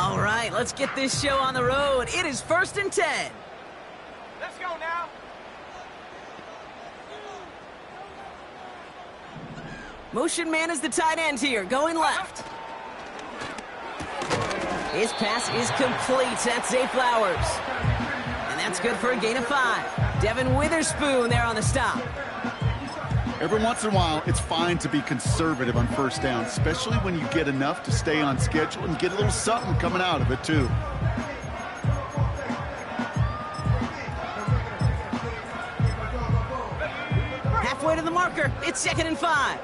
All right, let's get this show on the road. It is 1st and 10. Let's go now. Motion man is the tight end here, going left. His pass is complete. That's Zay Flowers. And that's good for a gain of 5. Devin Witherspoon there on the stop. Every once in a while, it's fine to be conservative on first down, especially when you get enough to stay on schedule and get a little something coming out of it, too. Halfway to the marker. It's 2nd and 5.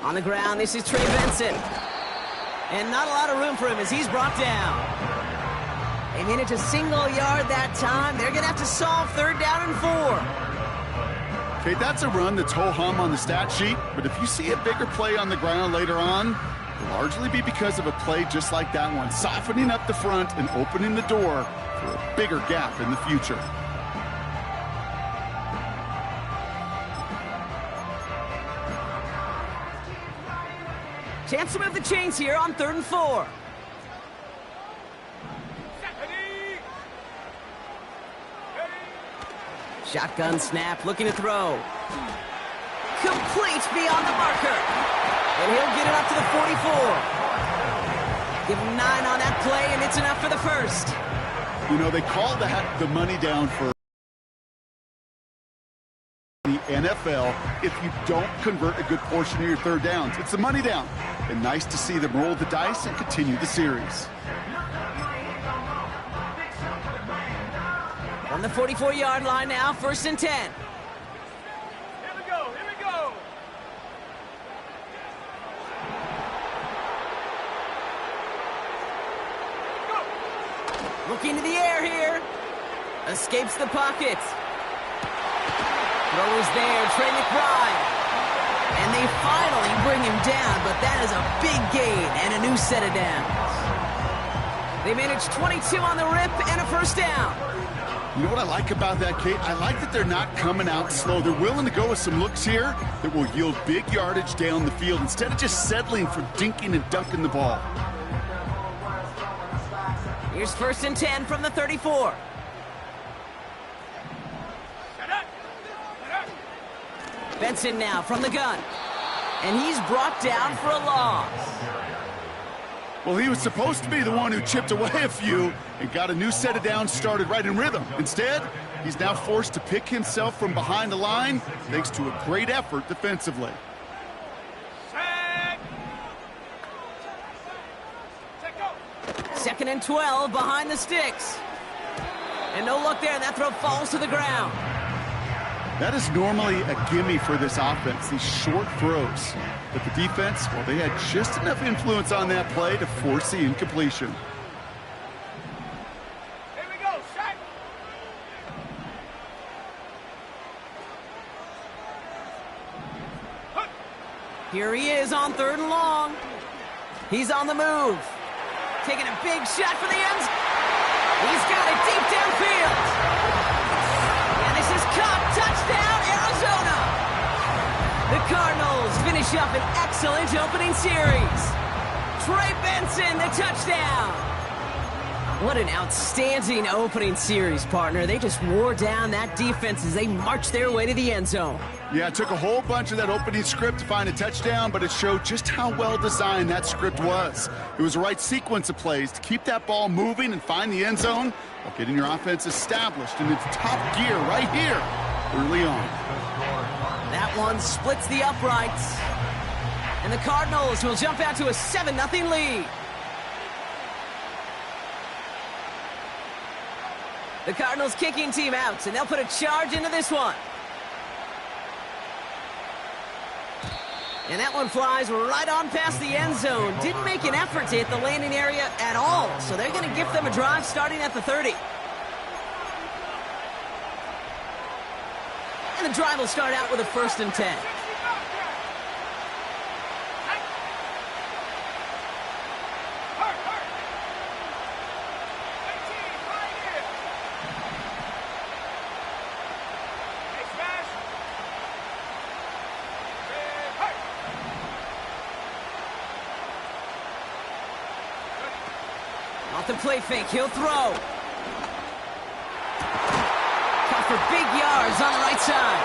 On the ground, this is Trey Benson. And not a lot of room for him as he's brought down. They managed a single yard that time. They're going to have to solve 3rd down and 4. Okay, that's a run that's ho-hum on the stat sheet, but if you see a bigger play on the ground later on, it'll largely be because of a play just like that one, softening up the front and opening the door for a bigger gap in the future. Chance to move the chains here on 3rd and 4. Shotgun snap, looking to throw. Complete beyond the marker. And he'll get it up to the 44. Give him 9 on that play, and it's enough for the first. You know, they call that the money down for the NFL if you don't convert a good portion of your 3rd downs. It's the money down. And nice to see them roll the dice and continue the series. On the 44-yard line now, 1st and 10. Here we go, here we go. Looking to the air here. Escapes the pocket. Throw is there, Trey McBride. And they finally bring him down, but that is a big gain and a new set of downs. They managed 22 on the rip and a 1st down. You know what I like about that, Kate? I like that they're not coming out slow. They're willing to go with some looks here that will yield big yardage down the field instead of just settling for dinking and dunking the ball. Here's 1st and 10 from the 34. Benson now from the gun. And he's brought down for a loss. Well, he was supposed to be the one who chipped away a few and got a new set of downs started right in rhythm. Instead, he's now forced to pick himself from behind the line thanks to a great effort defensively. 2nd and 12 behind the sticks. And no luck there, and that throw falls to the ground. That is normally a gimme for this offense, these short throws. But the defense, well, they had just enough influence on that play to force the incompletion. Here we go, shot. Here he is on 3rd and long. He's on the move. Taking a big shot for the ends. He's got it deep downfield. And this is caught. Touchdown, Arizona. The Cardinals finish up an excellent opening series. Trey Benson, the touchdown. What an outstanding opening series, partner. They just wore down that defense as they marched their way to the end zone. Yeah, it took a whole bunch of that opening script to find a touchdown, but it showed just how well designed that script was. It was the right sequence of plays to keep that ball moving and find the end zone while getting your offense established in its top gear right here early on. That one splits the uprights. And the Cardinals will jump out to a 7-0 lead. The Cardinals kicking team out, and they'll put a charge into this one. And that one flies right on past the end zone. Didn't make an effort to hit the landing area at all, so they're going to give them a drive starting at the 30. And the drive will start out with a 1st and 10. off the play fake. He'll throw. Caught for big yards on the right side.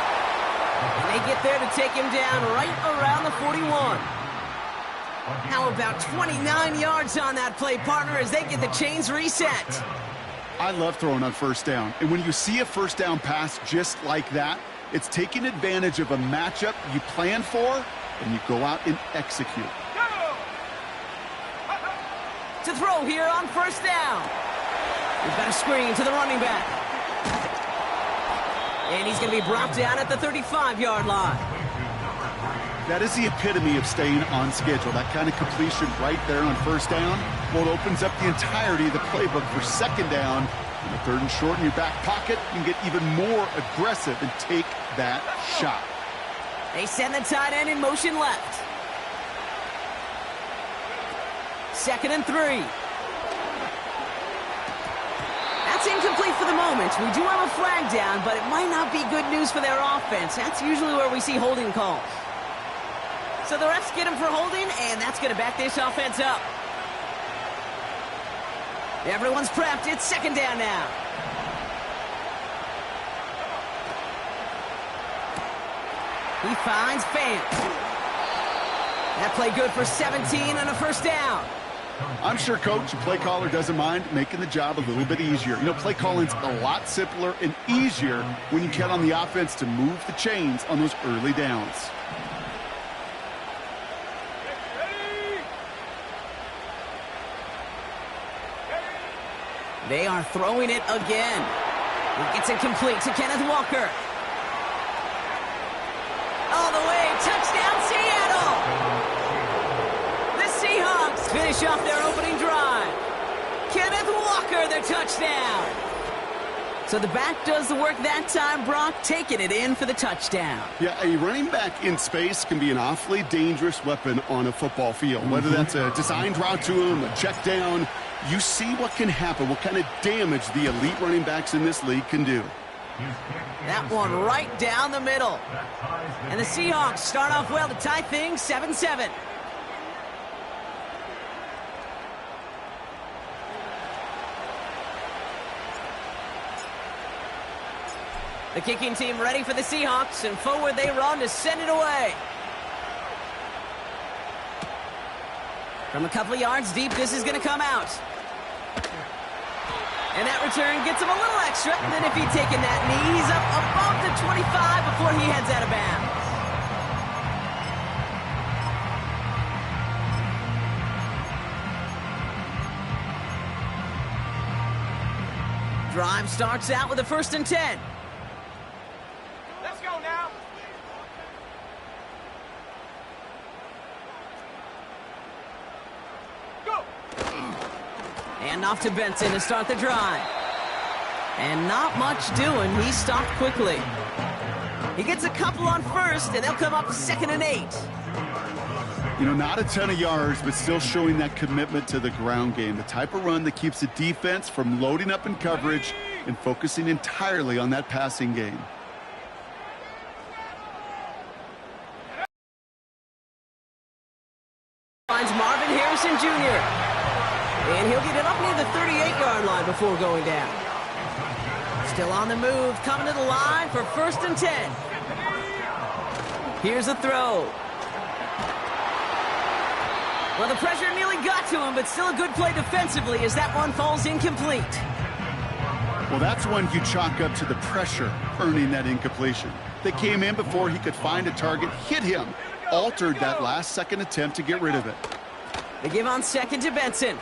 And they get there to take him down right around the 41. How about 29 yards on that play, partner, as they get the chains reset? I love throwing on first down. And when you see a first down pass just like that, it's taking advantage of a matchup you plan for, and you go out and execute. To throw here on first down. We've got a screen to the running back. And he's going to be brought down at the 35-yard line. That is the epitome of staying on schedule. That kind of completion right there on first down. Well, it opens up the entirety of the playbook for second down. On the third and short in your back pocket, you can get even more aggressive and take that shot. They send the tight end in motion left. 2nd and 3. That's incomplete for the moment. We do have a flag down, but it might not be good news for their offense. That's usually where we see holding calls. So the refs get him for holding, and that's going to back this offense up. Everyone's prepped. It's second down now. He finds Fant. That play good for 17 and a first down. I'm sure coach and play caller doesn't mind making the job a little bit easier. You know, play calling's a lot simpler and easier when you count on the offense to move the chains on those early downs. They are throwing it again. It gets incomplete to Kenneth Walker. All the way, touchdown Seattle! The Seahawks finish off their opening drive. Kenneth Walker, the touchdown. So the back does the work that time, Brock, taking it in for the touchdown. Yeah, a running back in space can be an awfully dangerous weapon on a football field. Whether that's a designed route to him, a check down, you see what can happen, what kind of damage the elite running backs in this league can do. That one right down the middle. And the Seahawks start off well to tie things 7-7. The kicking team ready for the Seahawks, and forward they run to send it away. From a couple of yards deep, this is going to come out. And that return gets him a little extra. And then if he'd taken that knee, he's up above the 25 before he heads out of bounds. Drive starts out with a 1st and 10. Let's go now. Go. And off to Benson to start the drive. And not much doing. He stopped quickly. He gets a couple on first, and they'll come up 2nd and 8. You know, not a ton of yards, but still showing that commitment to the ground game. The type of run that keeps the defense from loading up in coverage and focusing entirely on that passing game. Finds Marvin Harrison Jr. And he'll get it up near the 38-yard line before going down. Still on the move, coming to the line for 1st and 10. Here's a throw. Well, the pressure nearly got to him, but still a good play defensively as that one falls incomplete. Well, that's one you chalk up to the pressure earning that incompletion. They came in before he could find a target, hit him, altered that last-second attempt to get rid of it. They give on 2nd to Benson.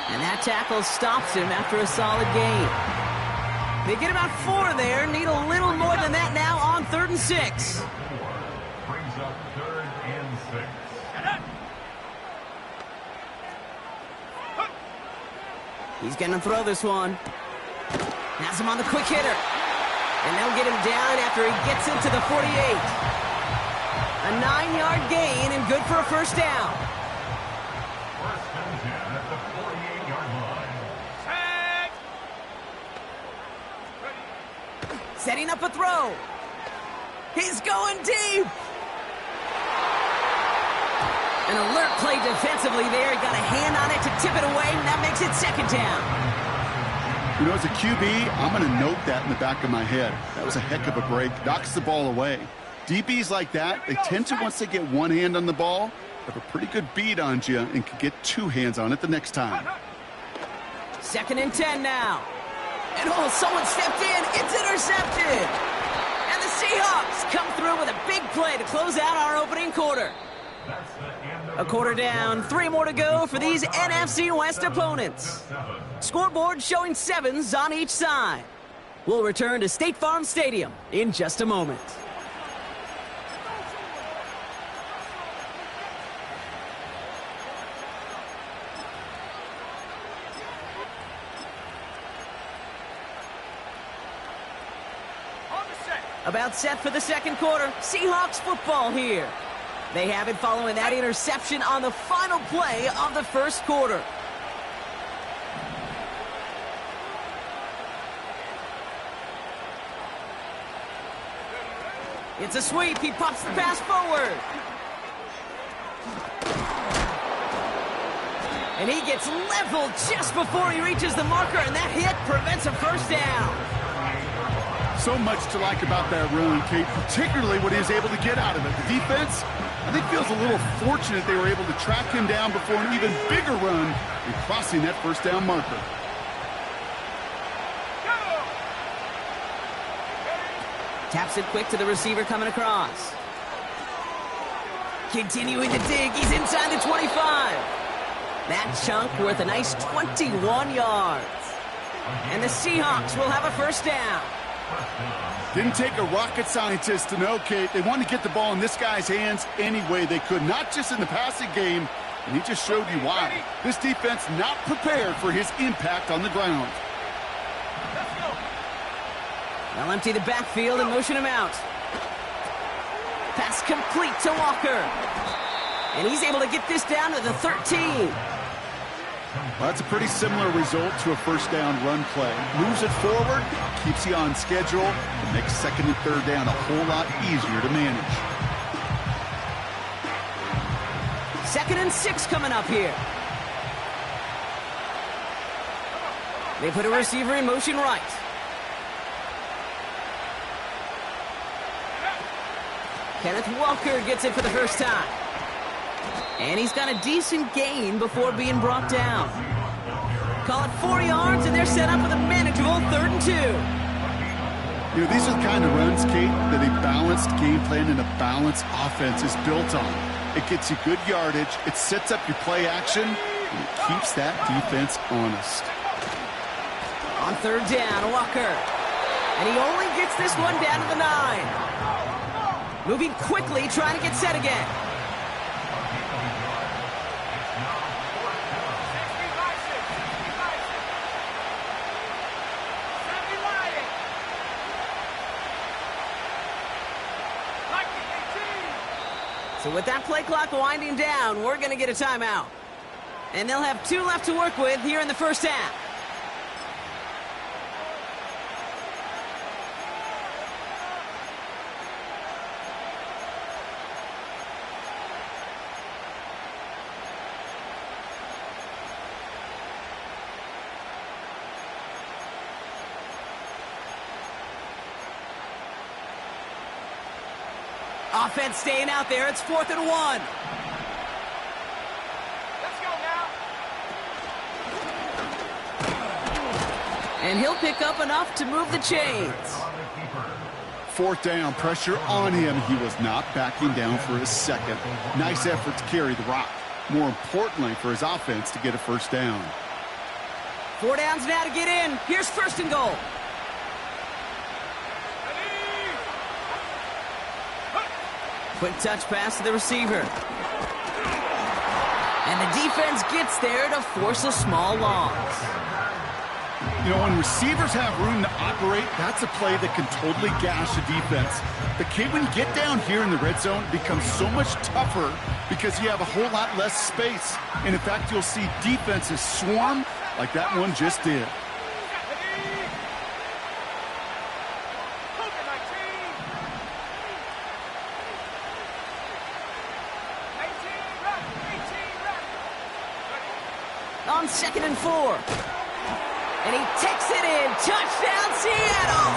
And that tackle stops him after a solid gain. They get about 4 there, need a little more than that now on 3rd and 6. Brings up 3rd and 6. He's going to throw this one. Has him on the quick hitter. And they'll get him down after he gets into the 48. A 9-yard gain and good for a 1st down. 1st and 10 at the 48-yard line. Set. Setting up a throw. He's going deep. An alert play defensively there. He got a hand on it to tip it away, and that makes it second down. You know, as a QB, I'm going to note that in the back of my head. That was a heck of a break. Knocks the ball away. DBs like that, they tend to, once they get one hand on the ball, have a pretty good beat on you and can get two hands on it the next time. 2nd and 10 now. And oh, someone stepped in. It's intercepted. And the Seahawks come through with a big play to close out our opening quarter. A quarter down, 3 more to go for these NFC West opponents. Scoreboard showing 7s on each side. We'll return to State Farm Stadium in just a moment. About set for the second quarter. Seahawks football here. They have it following that interception on the final play of the first quarter. It's a sweep. He pops the pass forward. And he gets leveled just before he reaches the marker, and that hit prevents a first down. So much to like about that run, Kate, particularly what he was able to get out of it. The defense, I think, feels a little fortunate they were able to track him down before an even bigger run in crossing that first down marker. Taps it quick to the receiver coming across. Continuing to dig. He's inside the 25. That chunk worth a nice 21 yards. And the Seahawks will have a first down. Didn't take a rocket scientist to know, Kate. They wanted to get the ball in this guy's hands any way they could, not just in the passing game, and he just showed you why. This defense not prepared for his impact on the ground. They'll empty the backfield and motion him out. Pass complete to Walker. And he's able to get this down to the 13. Well, that's a pretty similar result to a first down run play. Moves it forward, keeps you on schedule, and makes 2nd and 3rd down a whole lot easier to manage. 2nd and 6 coming up here. They put a receiver in motion right. Kenneth Walker gets it for the first time. And he's got a decent gain before being brought down. Call it 4 yards, and they're set up with a manageable 3rd and 2. You know, these are the kind of runs, Kate, that a balanced game plan and a balanced offense is built on. It gets you good yardage, it sets up your play action, and it keeps that defense honest. On 3rd down, Walker. And he only gets this one down to the 9. Moving quickly, trying to get set again. So with that play clock winding down, we're going to get a timeout. And they'll have 2 left to work with here in the first half. Offense staying out there. It's 4th and 1. Let's go now. And he'll pick up enough to move the chains. 4th down, pressure on him. He was not backing down for a second. Nice effort to carry the rock. More importantly, for his offense to get a first down. 4 downs now to get in. Here's 1st and goal. Quick touch pass to the receiver. And the defense gets there to force a small loss. You know, when receivers have room to operate, that's a play that can totally gash a defense. But Kate, when you get down here in the red zone, it becomes so much tougher because you have a whole lot less space. And in fact, you'll see defenses swarm like that one just did. 2nd and 4. And he takes it in. Touchdown, Seattle!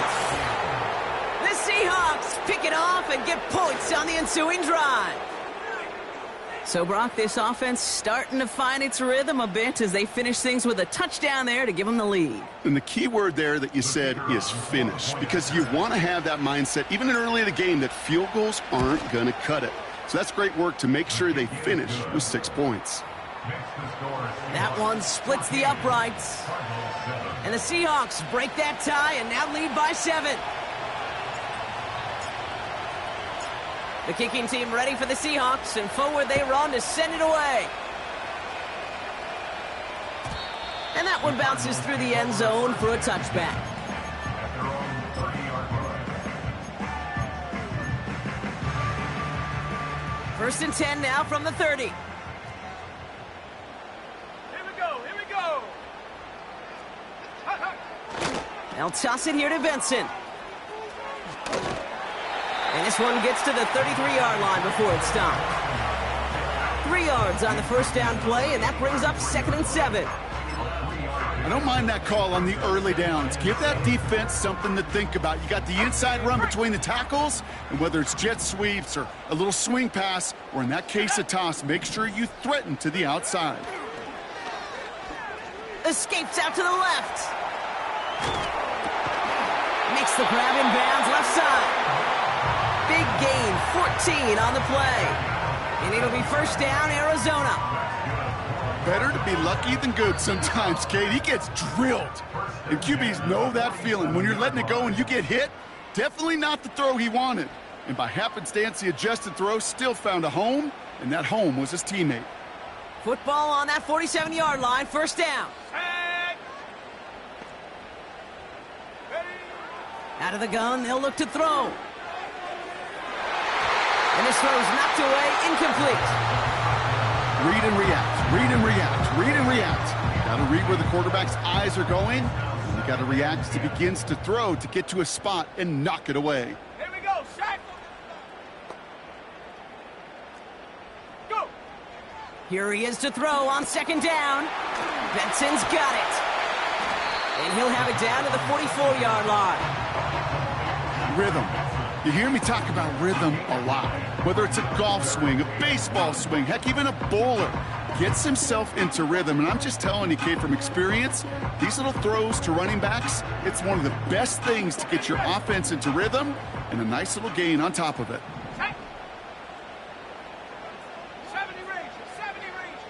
The Seahawks pick it off and get points on the ensuing drive. So, Brock, this offense starting to find its rhythm a bit as they finish things with a touchdown there to give them the lead. And the key word there that you said is finish, because you want to have that mindset, even early in the game, that field goals aren't going to cut it. So that's great work to make sure they finish with 6 points. That one splits the uprights. And the Seahawks break that tie and now lead by 7. The kicking team ready for the Seahawks, and forward they run to send it away. And that one bounces through the end zone for a touchback. First and 10 now from the 30. Here we go, here we go. They'll toss it here to Benson. And this one gets to the 33-yard line before it's stopped. 3 yards on the first down play, and that brings up 2nd and 7. I don't mind that call on the early downs. Give that defense something to think about. You got the inside run between the tackles, and whether it's jet sweeps or a little swing pass, or in that case a toss, make sure you threaten to the outside. Escapes out to the left. Makes the grab in bounds left side. Big gain, 14 on the play. And it'll be first down, Arizona. Better to be lucky than good sometimes, Kate. He gets drilled. And QBs know that feeling. When you're letting it go and you get hit, definitely not the throw he wanted. And by happenstance, the adjusted throw still found a home, and that home was his teammate. Football on that 47-yard line, first down. Set. Ready. Out of the gun, they'll look to throw. And this throw's knocked away, incomplete. Read and react, read and react, read and react. Got to read where the quarterback's eyes are going. And you got to react as he begins to throw to get to a spot and knock it away. Here we go, set. Go. Here he is to throw on 2nd down. Benson's got it. And he'll have it down to the 44-yard line. Rhythm. You hear me talk about rhythm a lot. Whether it's a golf swing, a baseball swing, heck, even a bowler gets himself into rhythm. And I'm just telling you, Kate, from experience, these little throws to running backs, it's one of the best things to get your offense into rhythm and a nice little gain on top of it. Set. 70 range, 70 range.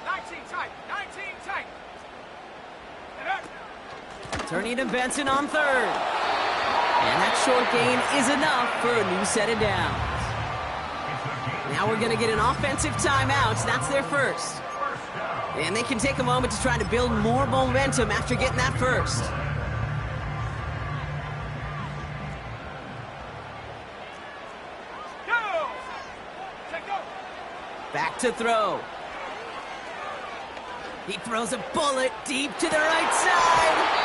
19 tight, 19 tight. Turning to Benson on 3rd. And that short gain is enough for a new set of downs. Now we're going to get an offensive timeout. That's their first. And they can take a moment to try to build more momentum after getting that first. Go. Set, go. Back to throw. He throws a bullet deep to the right side.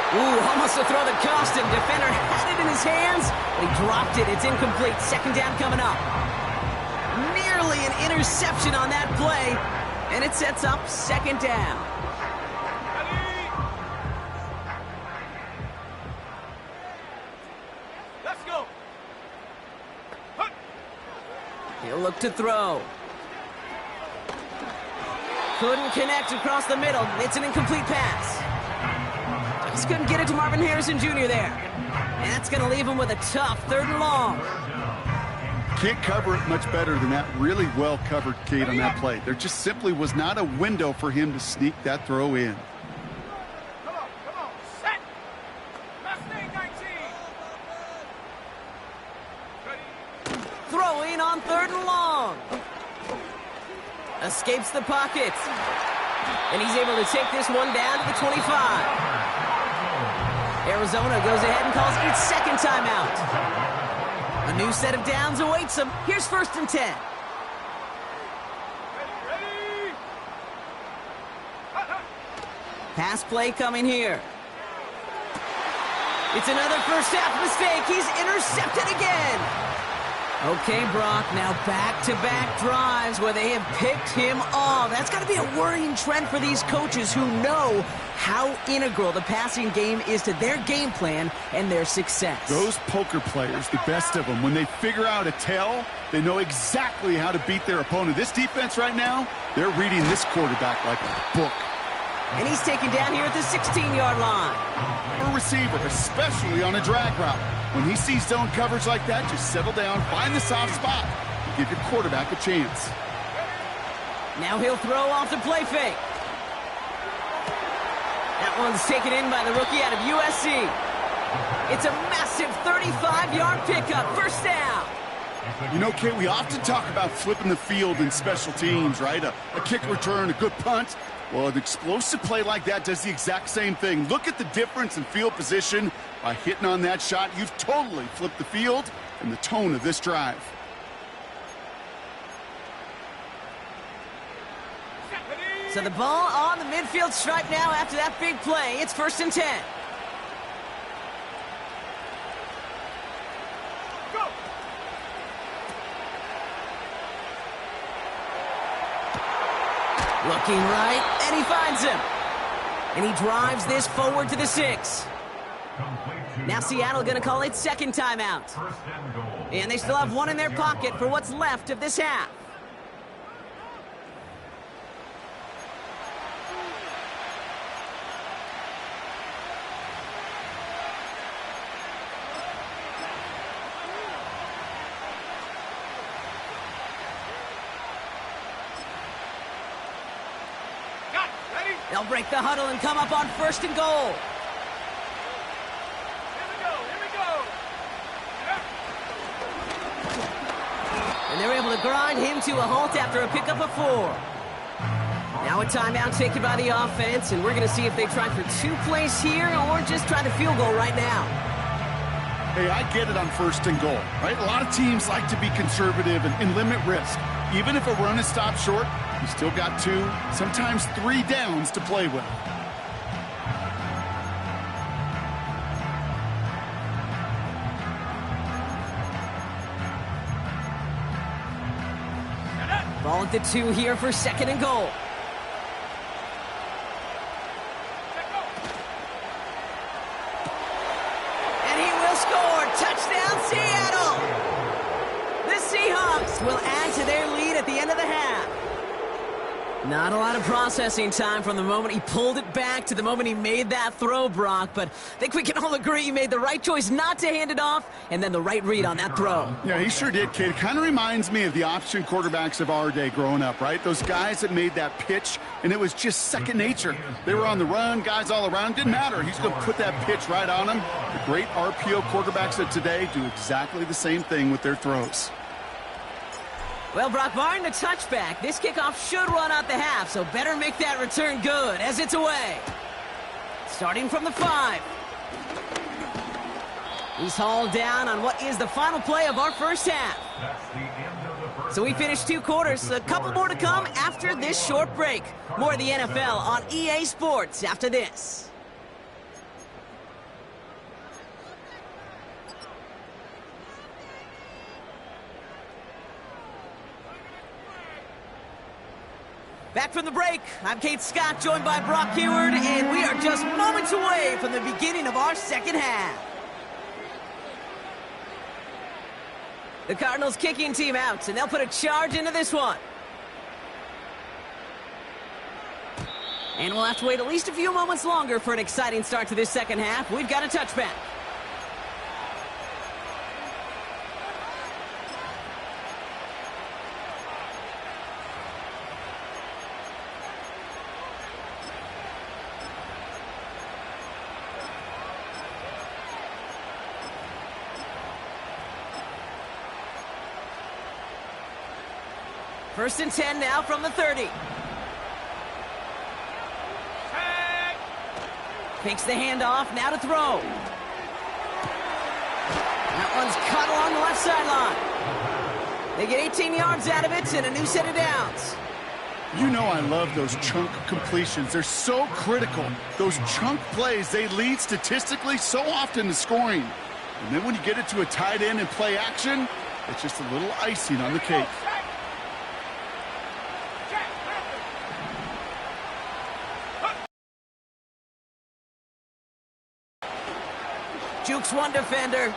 Ooh, almost a throw that cost him. Defender had it in his hands, but he dropped it. It's incomplete. 2nd down coming up. Nearly an interception on that play, and it sets up 2nd down. Ready. Let's go. Hup. He'll look to throw. Couldn't connect across the middle. It's an incomplete pass. Just couldn't get it to Marvin Harrison Jr. there. And that's going to leave him with a tough 3rd and long. Can't cover it much better than that. Really well covered, Kate, on that play. There just simply was not a window for him to sneak that throw in. Come on, set. Last thing, 19. Ready. Throwing on 3rd and long. Escapes the pocket. And he's able to take this one down to the 25. Arizona goes ahead and calls its 2nd timeout. A new set of downs awaits them. Here's 1st and 10. Ready. Pass play coming here. It's another first half mistake. He's intercepted again. Okay, Brock, now back-to-back drives where they have picked him off. That's got to be a worrying trend for these coaches who know how integral the passing game is to their game plan and their success. Those poker players, the best of them, when they figure out a tell, they know exactly how to beat their opponent. This defense right now, they're reading this quarterback like a book. And he's taken down here at the 16-yard line. A receiver, especially on a drag route. When he sees zone coverage like that, just settle down, find the soft spot, and give your quarterback a chance. Now he'll throw off the play fake. That one's taken in by the rookie out of USC. It's a massive 35-yard pickup, first down. You know, Kate, we often talk about flipping the field in special teams, right? A kick return, a good punt. Well, an explosive play like that does the exact same thing. Look at the difference in field position. By hitting on that shot, you've totally flipped the field and the tone of this drive. So the ball on the midfield stripe now after that big play. It's 1st and 10. Go! Looking right, and he finds him. And he drives this forward to the 6. Now Seattle going to call it second timeout. And they still have one in their pocket for what's left of this half. They'll break the huddle and come up on 1st and goal. Here we go! And they're able to grind him to a halt after a pickup of 4. Now a timeout taken by the offense, and we're going to see if they try for 2 plays here or just try the field goal right now. Hey, I get it on 1st and goal, right? A lot of teams like to be conservative and limit risk. Even if a run is stopped short, you still got 2, sometimes 3 downs to play with. Ball at the 2 here for 2nd and goal. And he will score. Touchdown, Seattle! The Seahawks will add to their lead at the end of the half. Not a lot of processing time from the moment he pulled it back to the moment he made that throw, Brock, but I think we can all agree he made the right choice not to hand it off and then the right read on that throw. Yeah, he sure did, kid. Kind of reminds me of the option quarterbacks of our day growing up, right? Those guys that made that pitch, and it was just second nature. They were on the run, guys all around. Didn't matter. He's going to put that pitch right on him. The great RPO quarterbacks of today do exactly the same thing with their throws. Well, Brock, barring the touchback, this kickoff should run out the half, so better make that return good as it's away. Starting from the 5. He's hauled down on what is the final play of our first half. So we finished 2 quarters, a couple more to come after this short break. More of the NFL on EA Sports after this. Back from the break, I'm Kate Scott, joined by Brock Huard, and we are just moments away from the beginning of our second half. The Cardinals kicking team out, and they'll put a charge into this one. And we'll have to wait at least a few moments longer for an exciting start to this second half. We've got a touchback. First and 10 now from the 30. Takes the handoff, now to throw. That one's cut along the left sideline. They get 18 yards out of it and a new set of downs. You know I love those chunk completions. They're so critical. Those chunk plays, they lead statistically so often to scoring. And then when you get it to a tight end and play action, It's just a little icing on the cake. Jukes one defender.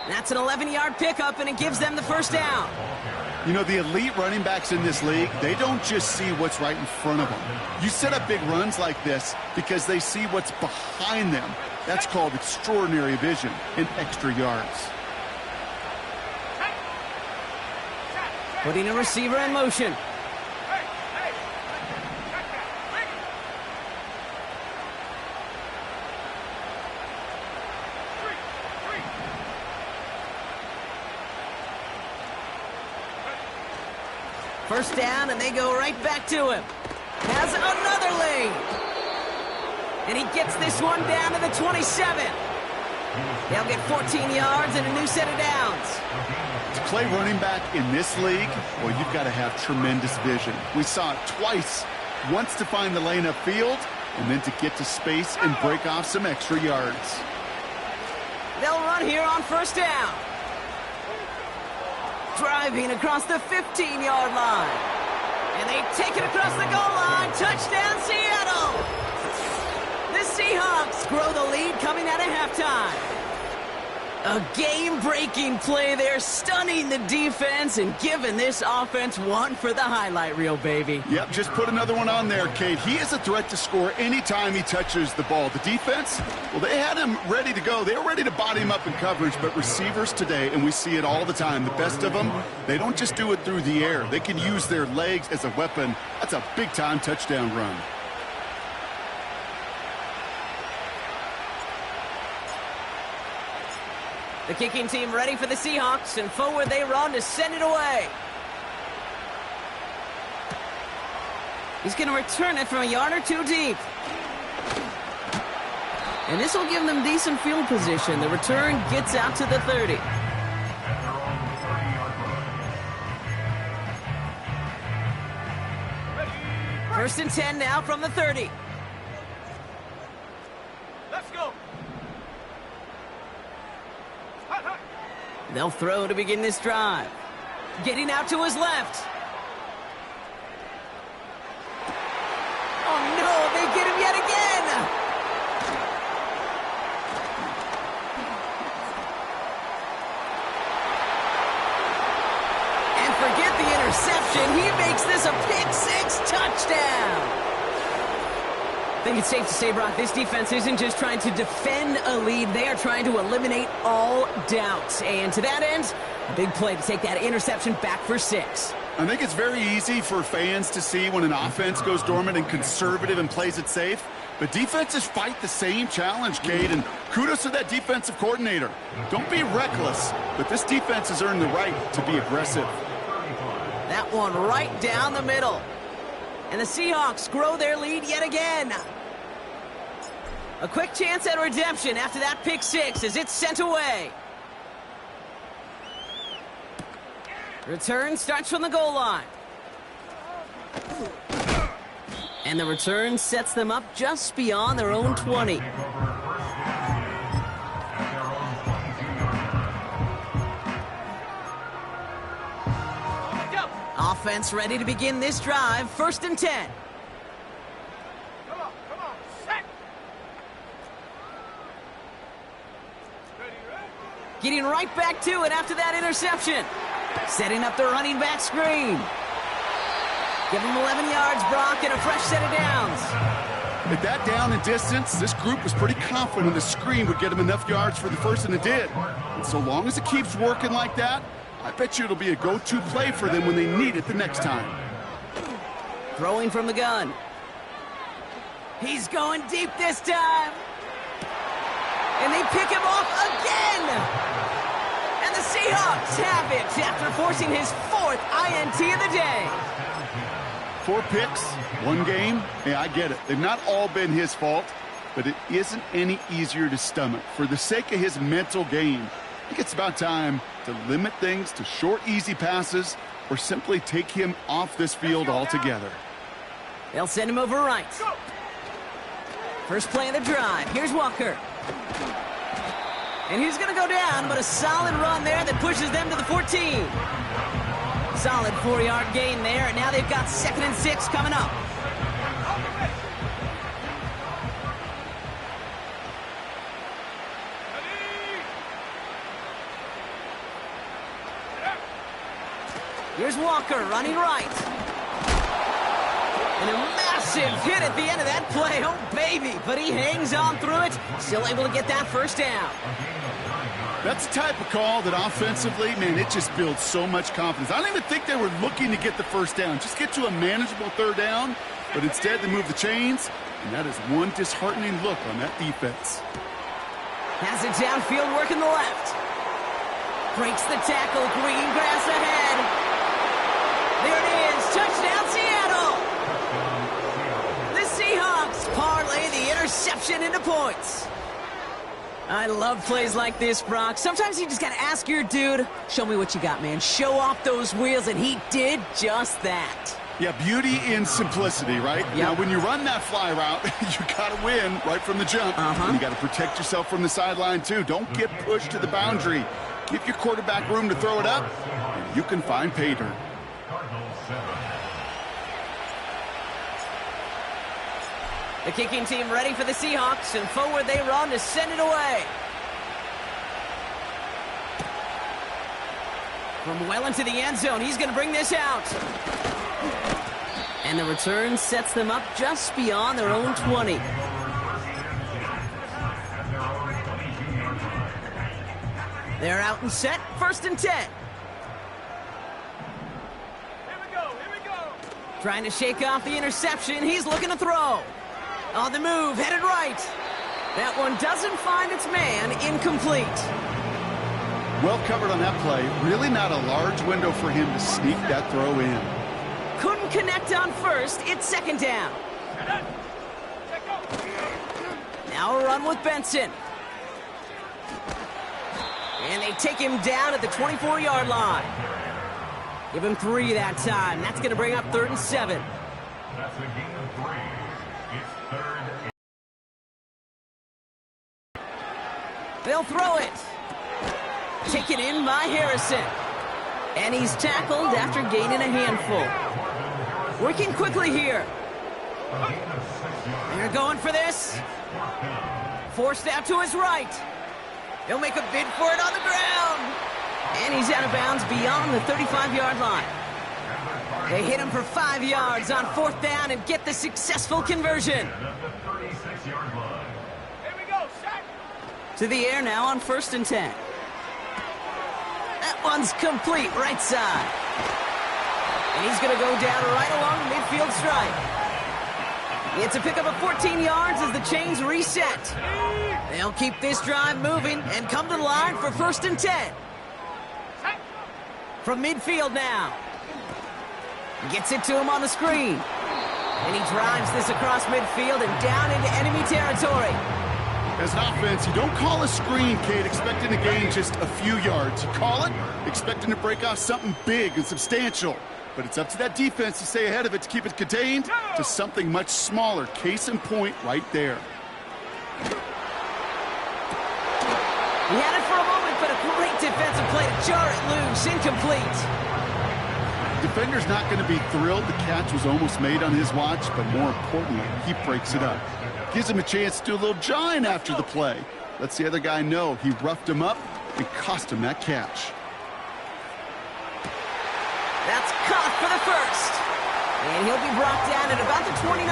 That's an 11-yard pickup, and it gives them the first down. You know, the elite running backs in this league, they don't just see what's right in front of them. You set up big runs like this because they see what's behind them. That's called extraordinary vision and extra yards. Putting a receiver in motion. First down, and they go right back to him. Has another lead. And he gets this one down to the 27. They'll get 14 yards and a new set of downs. To play running back in this league, well, you've got to have tremendous vision. We saw it twice. Once to find the lane upfield, and then to get to space and break off some extra yards. They'll run here on first down. Driving across the 15-yard line. And they take it across the goal line. Touchdown, Seattle! The Seahawks grow the lead coming out of halftime. A game-breaking play there, stunning the defense and giving this offense one for the highlight reel, baby. Yep, just put another one on there, Kate. He is a threat to score anytime he touches the ball. The defense, well, they had him ready to go. They were ready to body him up in coverage, but receivers today, and we see it all the time, the best of them, they don't just do it through the air. They can use their legs as a weapon. That's a big-time touchdown run. The kicking team ready for the Seahawks, and forward they run to send it away. He's going to return it from a yard or two deep. And this will give them decent field position. The return gets out to the 30. First and 10 now from the 30. Let's go. They'll throw to begin this drive. Getting out to his left. Oh, no, they get him yet again. And forget the interception. He makes this a pick-six touchdown. I think it's safe to say, Brock, this defense isn't just trying to defend a lead. They are trying to eliminate all doubt. And to that end, a big play to take that interception back for 6. I think it's very easy for fans to see when an offense goes dormant and conservative and plays it safe. But defenses fight the same challenge, Cade, and kudos to that defensive coordinator. Don't be reckless, but this defense has earned the right to be aggressive. That one right down the middle. And the Seahawks grow their lead yet again. A quick chance at redemption after that pick-6 as it's sent away. Return starts from the goal line. And the return sets them up just beyond their own 20. Offense ready to begin this drive. First and 10. Come on, set. Ready. Getting right back to it after that interception. Setting up the running back screen. Give him 11 yards, Brock, and a fresh set of downs. At that down and distance, this group was pretty confident the screen would get him enough yards for the first, and it did. And so long as it keeps working like that, I bet you it'll be a go-to play for them when they need it the next time. Throwing from the gun. He's going deep this time. And they pick him off again. And the Seahawks have it after forcing his 4th INT of the day. 4 picks, 1 game. Yeah, I get it. They've not all been his fault, but it isn't any easier to stomach. For the sake of his mental game, I think it's about time to limit things to short, easy passes or simply take him off this field altogether. They'll send him over right. First play of the drive. Here's Walker. And he's going to go down, but a solid run there that pushes them to the 14. Solid 4-yard gain there, and now they've got 2nd and 6 coming up. Here's Walker running right. And a massive hit at the end of that play. Oh, baby. But he hangs on through it. Still able to get that first down. That's the type of call that offensively, man, it just builds so much confidence. I don't even think they were looking to get the first down. Just get to a manageable 3rd down. But instead, they move the chains. And that is one disheartening look on that defense. Has it downfield, working the left. Breaks the tackle. Green grass ahead. There it is. Touchdown, Seattle. The Seahawks parlay the interception into points. I love plays like this, Brock. Sometimes you just got to ask your dude, show me what you got, man. Show off those wheels, and he did just that. Yeah, beauty in simplicity, right? Yep. Now, when you run that fly route, you got to win right from the jump. And you got to protect yourself from the sideline, too. Don't get pushed to the boundary. Give your quarterback room to throw it up, and you can find pay dirt. The kicking team ready for the Seahawks, and forward they run to send it away. From well into the end zone, he's going to bring this out. And the return sets them up just beyond their own 20. They're out and set, 1st and 10. Here we go, here we go. Trying to shake off the interception, he's looking to throw. On the move, headed right. That one doesn't find its man, incomplete. Well covered on that play. Really not a large window for him to sneak that throw in. Couldn't connect on 1st, it's 2nd down. Now a run with Benson. And they take him down at the 24-yard line. Give him 3 that time. That's going to bring up 3rd and 7. That's a gain of 3. It's 3rd. They'll throw it. Taken in by Harrison. And he's tackled after gaining a handful. Working quickly here. They're going for this. Forced out to his right. He'll make a bid for it on the ground. And he's out of bounds beyond the 35-yard line. They hit him for 5 yards on 4th down and get the successful conversion. To the air now on 1st and 10. That one's complete, right side. And he's going to go down right along the midfield stripe. It's a pickup of 14 yards as the chains reset. They'll keep this drive moving and come to the line for 1st and 10. From midfield now. Gets it to him on the screen. And he drives this across midfield and down into enemy territory. As an offense, you don't call a screen, Kate, expecting to gain just a few yards. You call it expecting to break off something big and substantial. But it's up to that defense to stay ahead of it to keep it contained to something much smaller. Case in point right there. He had it for a moment, but a great defensive play to jar it loose. Incomplete. Defender's not going to be thrilled the catch was almost made on his watch, but more importantly, he breaks it up. Gives him a chance to do a little jawing after the play. Lets the other guy know he roughed him up and cost him that catch. That's caught for the first. And he'll be brought down at about the 29.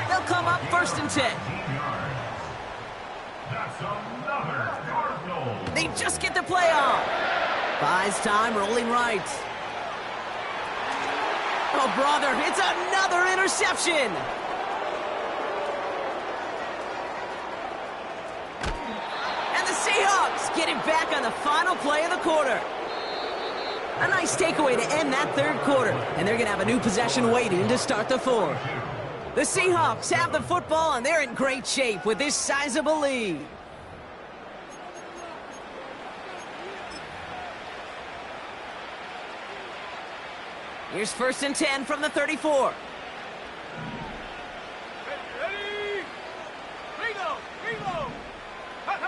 They'll come up 1st and 10. That's another Cardinal. They just get the play on. Buys time, rolling right. Oh, brother, it's another interception. And the Seahawks get it back on the final play of the quarter. A nice takeaway to end that 3rd quarter. And they're going to have a new possession waiting to start the 4th. The Seahawks have the football, and they're in great shape with this sizable lead. Here's 1st and 10 from the 34. Ready? Reload! Reload! Huh.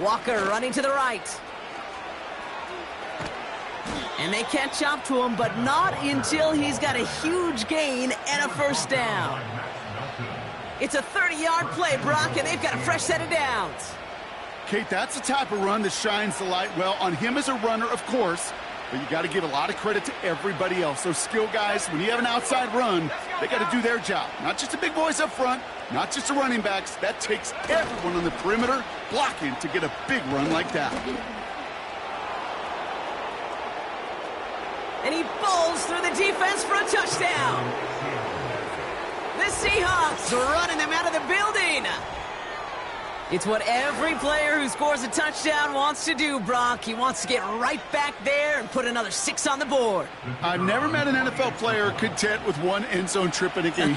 Walker running to the right. And they catch up to him, but not until he's got a huge gain and a first down. It's a 30-yard play, Brock, and they've got a fresh set of downs. Kate, that's the type of run that shines the light well on him as a runner, of course, but you got to give a lot of credit to everybody else. Those skill guys, when you have an outside run, they got to do their job. Not just the big boys up front, not just the running backs. That takes everyone on the perimeter blocking to get a big run like that. And he bowls through the defense for a touchdown. The Seahawks running them out of the building. It's what every player who scores a touchdown wants to do, Brock. He wants to get right back there and put another 6 on the board. I've never met an NFL player content with one end zone trip in a game.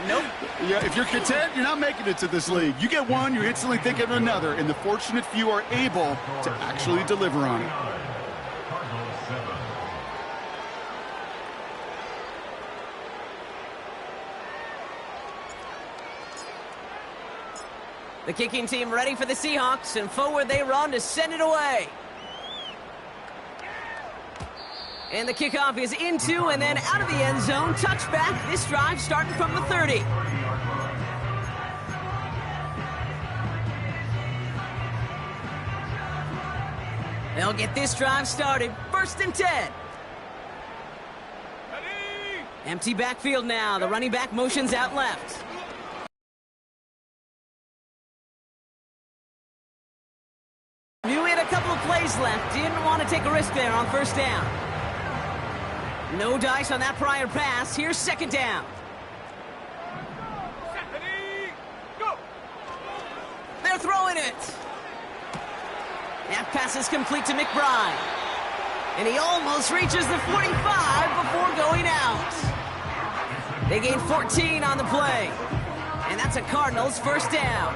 Nope. Yeah, if you're content, you're not making it to this league. You get one, you're instantly thinking of another, and the fortunate few are able to actually deliver on it. The kicking team ready for the Seahawks, and forward they run to send it away. And the kickoff is into and then out of the end zone. Touchback. This drive starting from the 30. They'll get this drive started. 1st and 10. Ready? Empty backfield now. The running back motions out left. Knew he had a couple of plays left. Didn't want to take a risk there on 1st down. No dice on that prior pass. Here's 2nd down. Ready? Go! They're throwing it. That pass is complete to McBride. And he almost reaches the 45 before going out. They gain 14 on the play. And that's a Cardinals 1st down.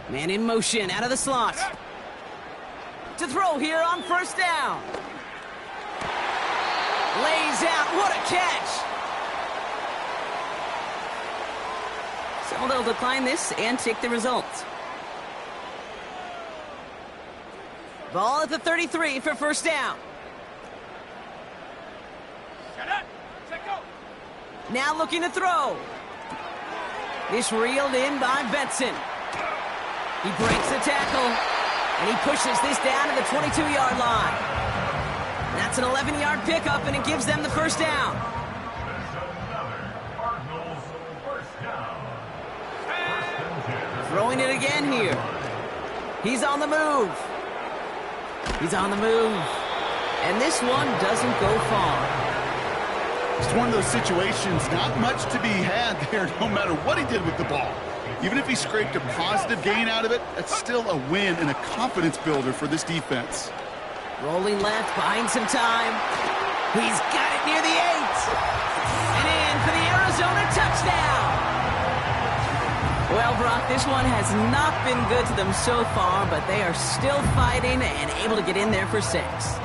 Man in motion out of the slot. To throw here on 1st down. Lays out. What a catch. So they'll decline this and take the results. Ball at the 33 for 1st down. Set up. Set go. Now looking to throw. This reeled in by Benson. He breaks the tackle, and he pushes this down to the 22-yard line. That's an 11-yard pickup, and it gives them the 1st down. Throwing it again here. He's on the move. He's on the move. And this one doesn't go far. It's one of those situations, not much to be had there no matter what he did with the ball. Even if he scraped a positive gain out of it, that's still a win and a confidence builder for this defense. Rolling left, buying some time. He's got it near the 8. And in for the Arizona touchdown. Well, Brock, this one has not been good to them so far, but they are still fighting and able to get in there for 6.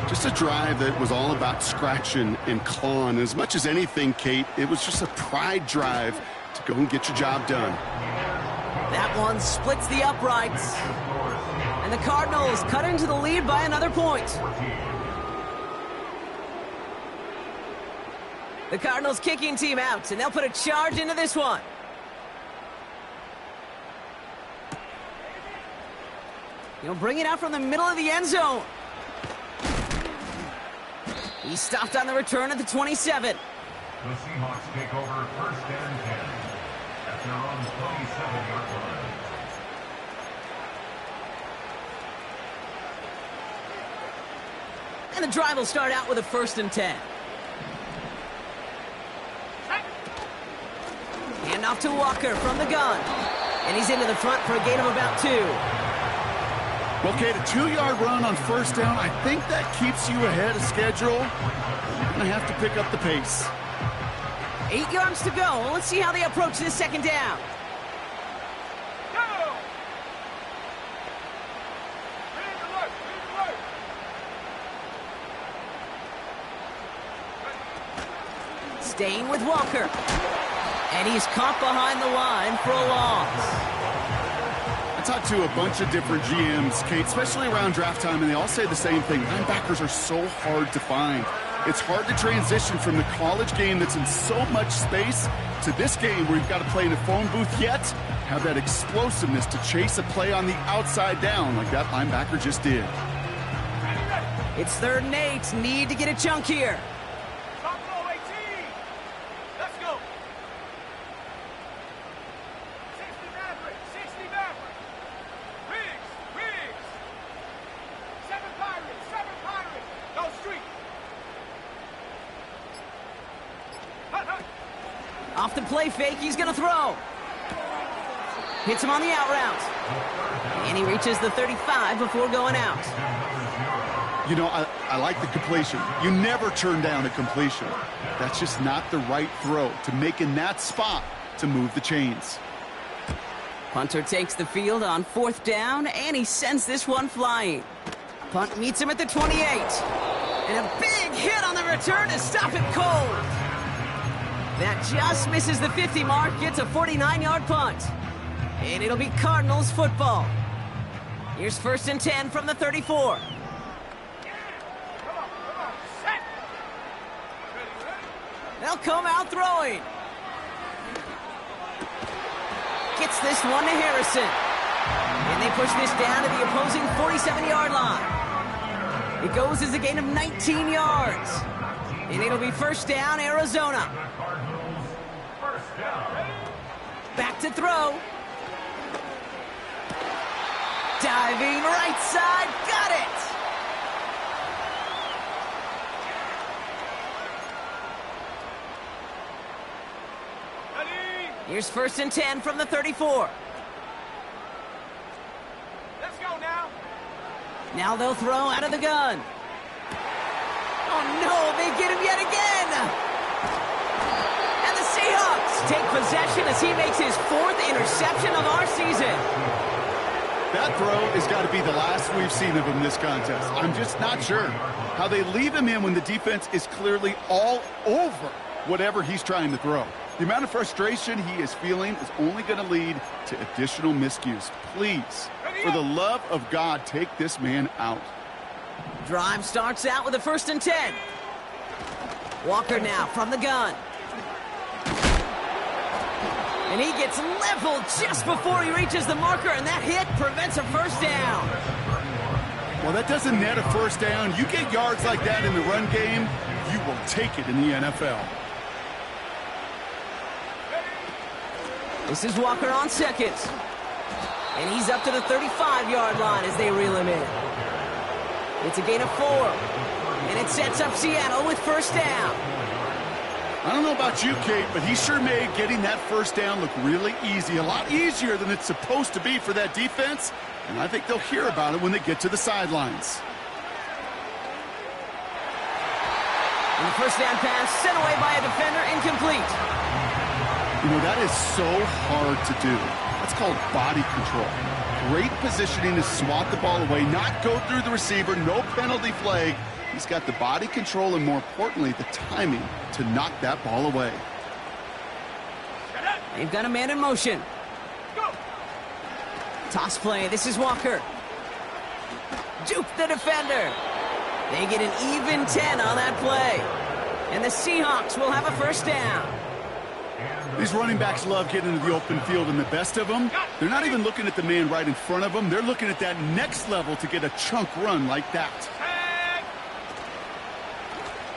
Just a drive that was all about scratching and clawing. As much as anything, Kate, it was just a pride drive to go and get your job done. That one splits the uprights. And the Cardinals cut into the lead by another point. The Cardinals kicking team out, and they'll put a charge into this one. He'll bring it out from the middle of the end zone. He stopped on the return at the 27. The Seahawks take over 1st and 10 at their own 27-yard line. And the drive will start out with a 1st and 10. Hand off to Walker from the gun. And he's into the front for a gain of about 2. Well, Kate, a 2-yard run on 1st down, I think that keeps you ahead of schedule. You're going to have to pick up the pace. 8 yards to go. Let's see how they approach this 2nd down. Go! Ready to work. Ready to work. Staying with Walker. And he's caught behind the line for a loss. I talked to a bunch of different GMs, Kate, especially around draft time, and they all say the same thing. Linebackers are so hard to find. It's hard to transition from the college game that's in so much space to this game where you've got to play in a phone booth, yet have that explosiveness to chase a play on the outside down like that linebacker just did. It's 3rd and 8. Need to get a chunk here. Top row 18. Let's go. 60 Maverick. 60 Maverick. Riggs. 7 Pirates. Go street. Hut. Off the play fake, he's going to throw. Hits him on the out route. And he reaches the 35 before going out. You know, I like the completion. You never turn down a completion. That's just not the right throw to make in that spot to move the chains. Punter takes the field on 4th down, and he sends this one flying. Punt meets him at the 28. And a big hit on the return to stop it cold. That just misses the 50 mark, gets a 49-yard punt. And it'll be Cardinals football. Here's 1st and 10 from the 34. Come on. Set. Ready. They'll come out throwing. Gets this one to Harrison. And they push this down to the opposing 47-yard line. It goes as a gain of 19 yards. And it'll be 1st down, Arizona. Back to throw. Diving right side, got it! Ready. Here's 1st and 10 from the 34. Let's go now. Now they'll throw out of the gun. Oh no, they get him yet again! And the Seahawks take possession as he makes his 4th interception of our season. That throw has got to be the last we've seen of him this contest. I'm just not sure how they leave him in when the defense is clearly all over whatever he's trying to throw. The amount of frustration he is feeling is only going to lead to additional miscues. Please, for the love of God, take this man out. Drive starts out with a 1st and 10. Walker now from the gun. And he gets leveled just before he reaches the marker, and that hit prevents a 1st down. Well, that doesn't net a 1st down. You get yards like that in the run game, you will take it in the NFL. This is Walker on 2nd. And he's up to the 35-yard line as they reel him in. It's a gain of 4. And it sets up Seattle with 1st down. I don't know about you, Kate, but he sure made getting that 1st down look really easy. A lot easier than it's supposed to be for that defense. And I think they'll hear about it when they get to the sidelines. And the 1st down pass sent away by a defender, incomplete. You know, that is so hard to do. That's called body control. Great positioning to swat the ball away, not go through the receiver, no penalty flag. He's got the body control and, more importantly, the timing to knock that ball away. They've got a man in motion. Go. Toss play. This is Walker. Juke the defender. They get an even 10 on that play. And the Seahawks will have a 1st down. These running backs love getting into the open field, and the best of them, they're not even looking at the man right in front of them. They're looking at that next level to get a chunk run like that.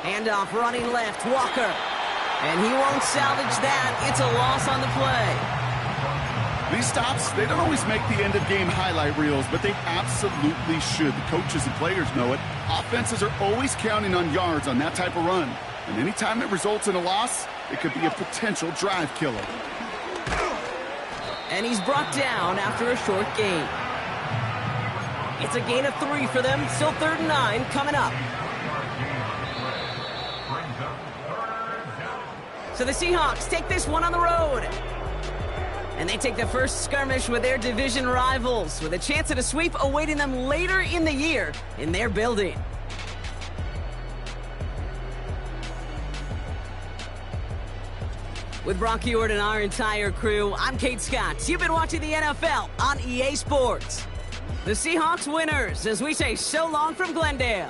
Handoff running left, Walker. And he won't salvage that. It's a loss on the play. These stops, they don't always make the end-of-game highlight reels, but they absolutely should. The coaches and players know it. Offenses are always counting on yards on that type of run. And anytime it results in a loss, it could be a potential drive killer. And he's brought down after a short gain. It's a gain of 3 for them. Still 3rd and 9 coming up. So the Seahawks take this one on the road. And they take the first skirmish with their division rivals, with a chance at a sweep awaiting them later in the year in their building. With Brock Huard and our entire crew, I'm Kate Scott. You've been watching the NFL on EA Sports. The Seahawks winners as we say so long from Glendale.